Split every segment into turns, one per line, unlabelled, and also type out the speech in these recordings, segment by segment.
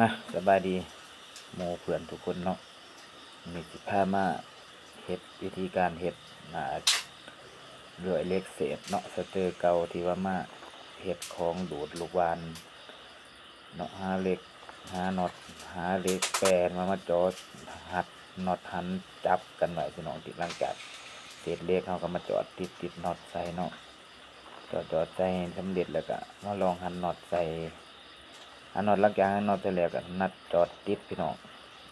มาสบายดีหมู่เพื่อนทุกคนเนาะมีสิพามาเฮ็ดวิธีการเฮ็ดเลื่อยเหล็กเศษเนาะสเตอร์เก่าที่ว่ามาเฮ็ดของดูดลูกวานเนาะหาเหล็กหาน็อตหาเหล็กแปรมาจ่อหัดน็อตหันจับกันไว้พี่น้องที่หลังจากเศษเหล็กเฮาก็มาจอดติดน็อตใส่เนาะจอดใส่ให้สำเร็จแล้วก็มาลองหันน็อตใส่น็อตหลังจากหันน็อตเสร็จแล้วก็นัดจอดติดพี่น้อง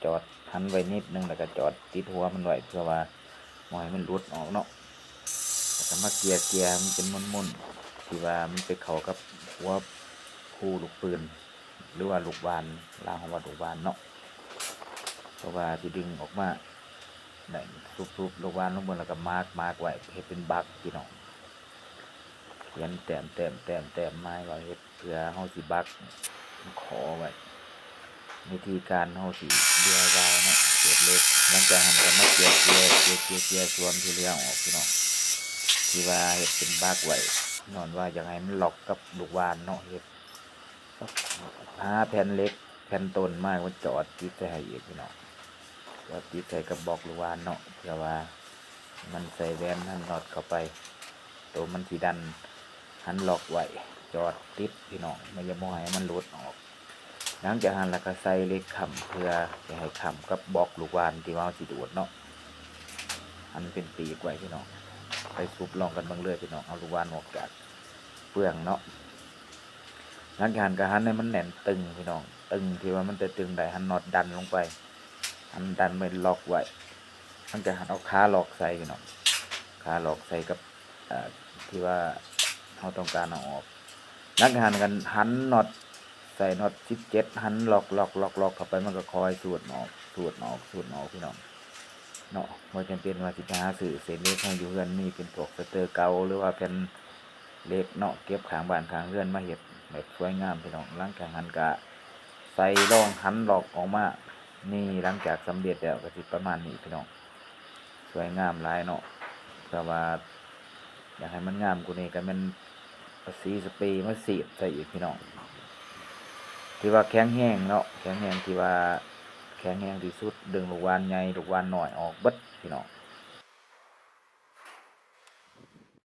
จอดหันไว้นิดนึงแล้วก็จอดติดหัวมันไว้เพื่อว่าบ่ให้มันหลุดออกเนาะแล้วก็มาเกียร์มันเป็นม่วนๆที่ว่ามันไปเข้ากับหัวคู่ลูกปืนหรือว่าลูกวานลาวของว่าลูกวานเนาะเพราะว่าสิดึงออกมาได้ทุบๆลูกวานลงบนแล้วก็มาร์กไว้เฮ็ดเป็นบักพี่น้องเขียนแต้มไม้ไว้เฮ็ดเพื่อเฮาสิบักขอไว้วิธีการเฮาสิ DIY เนาะเศษเหล็กหลังจากนั้นก็มาเกียร์ส่วนที่เหลือออกพี่น้องที่ว่าเฮ็ดเป็นบักไว้ย้อนว่าอยากให้มันล็อกกับลูกวานเนาะเฮ็ดหาแผ่นเหล็กแผ่นต้นไม้มาจอดติดใส่ให้อีกพี่น้องจอดติดใส่กับบล็อกลูกวานเนาะเพื่อว่ามันใส่แว่นหันน็อตเข้าไปตัวมันสิดันหันล็อกไว้จอดติดพี่น้องไม่อย่าบ่ให้มันหลุดออกหลังจากนั้นแล้วก็ใส่เหล็กค้ำเพื่อจะให้ค้ำกับบล็อกลูกวานที่ว่าสิดูดเนาะอันเป็นปีกไว้พี่น้องไปซุบลองกันบางเรื่อยพี่น้องเอาลูกวานออกจากเปลืองเนาะหลังจากนั้นก็หันให้มันแน่นตึงพี่น้องตึงที่ว่ามันจะตึงได้หันน็อตดันลงไปหันดันไม่ล็อกไว้หลังจากหันเอาขาล็อกใส่พี่น้องขาล็อกใส่กับที่ว่าเราต้องการเอาออกหลังจากนั้นกันหันน็อตใส่น็อต17หันล็อกเข้าไปมันก็คอยสูดออกพี่น้องเนาะบ่จำเป็นว่าสิไปหาซื้อเศษเหล็กให้อยู่เฮือนมีเป็นพวกสเตอร์เก่าหรือว่าเป็นเหล็กเนาะเก็บข้างบ้านข้างเรือนมาเฮ็ดแบบสวยงามพี่น้องหลังจากนั้นก็ใส่รองหันล็อกออกมานี่หลังจากสำเร็จแล้วก็สิประมาณนี้พี่น้องสวยงามหลายเนาะเพราะว่าอยากให้มันงามกว่านี้ก็แม่นเอาสีสเปรย์มาฉีดใส่อีกพี่น้องที่ว่าแข็งแรงเนาะแข็งแรงที่ว่าแข็งแรงที่สุดดึงลูกวานใหญ่ลูกวานน้อยออกเบิดพี่น้อง